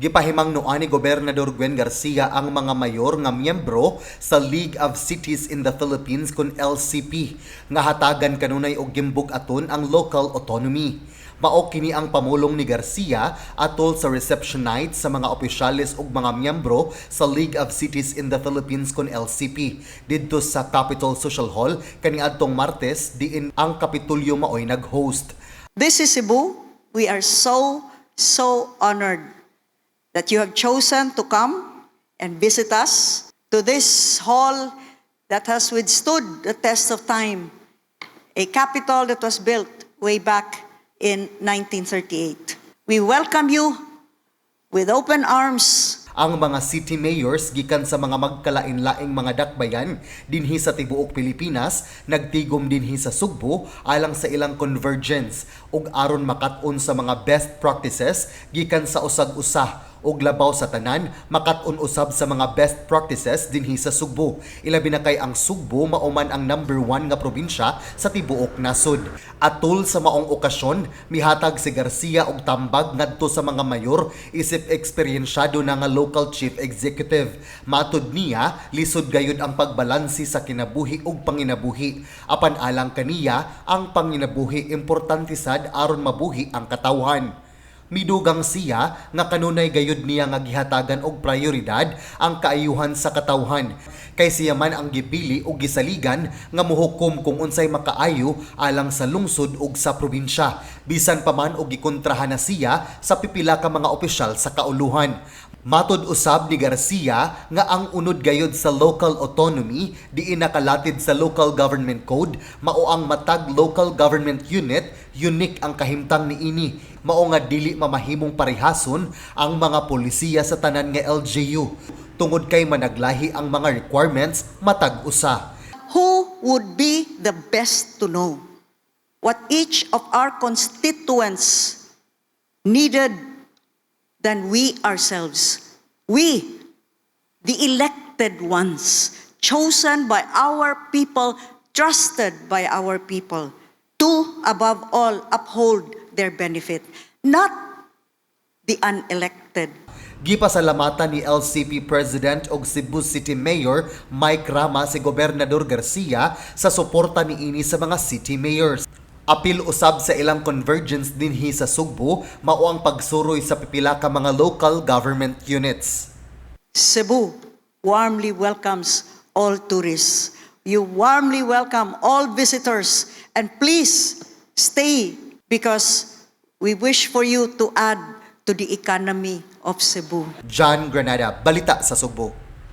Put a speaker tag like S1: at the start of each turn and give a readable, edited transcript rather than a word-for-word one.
S1: Gipahimangnoan ni Gobernador Gwen Garcia ang mga mayor nga miyembro sa League of Cities in the Philippines kun LCP nga hatagan kanunay og gimbug-aton ang local autonomy. Mao kini ang pamulong ni Garcia atol sa reception night sa mga opisyales ug mga miyembro sa League of Cities in the Philippines kun LCP didto sa Capitol Social Hall kaniadtong Martes diin ang Kapitolyo maoy nag-host.
S2: This is Cebu. We are so honored that you have chosen to come and visit us to this hall that has withstood the test of time, a capital that was built way back in 1938. We welcome you with open arms.
S1: Ang mga city mayors gikan sa mga magkalain-laing mga dakbayan dinhi sa tibuok Pilipinas nagtigom dinhi sa Sugbo alang sa ilang convergence ug aron makat-on sa mga best practices gikan sa usag-usa ug labaw sa tanan makat-on usab sa mga best practices dinhi sa Sugbo. Ilabi na kay ang Sugbo mao man ang number 1 nga probinsya sa tibuok nasod. Atol sa maong okasyon, mihatag si Garcia og tambag ngadto sa mga mayor isip eksperyensyado na nga local chief executive. Matud niya, lisod gayud ang pagbalansi sa kinabuhi ug panginabuhi. Apan alang kaniya, ang panginabuhi importante sad aron mabuhi ang katawhan. Midugang siya nga kanunay gayud niya nga gihatagan og prioridad ang kaayuhan sa katawhan. Kay siya man ang gipili ug gisaligan nga mohukom kung unsay makaayo alang sa lungsod ug sa probinsya. Bisan pa man og gikontrahan na siya sa pipila ka mga opisyal sa kauluhan. Matud usab ni Garcia nga ang unod gayud sa local autonomy diin nakalatid sa local government code mao ang matag local government unit unique ang kahimtang niini. Mao nga dili mamahimong parehason ang mga polisiya sa tanan nga LGU tungod kay managlahi ang mga requirements matag usa.
S2: Who would be the best to know what each of our constituents needed than we ourselves? We, the elected ones, chosen by our people, trusted by our people, to, above all, uphold their benefit, not the unelected.
S1: Gipasalamatan ni LCP President og Cebu City Mayor Mike Rama si Gobernador Garcia sa suporta niini sa mga city mayors. Apil usab sa ilang convergence dinhi sa Sugbo mao ang pagsuroy sa pipila ka mga local government units.
S2: Cebu warmly welcomes all tourists. You warmly welcome all visitors, and please stay because we wish for you to add to the economy of Cebu.
S1: John Granada, Balita sa Sugbo.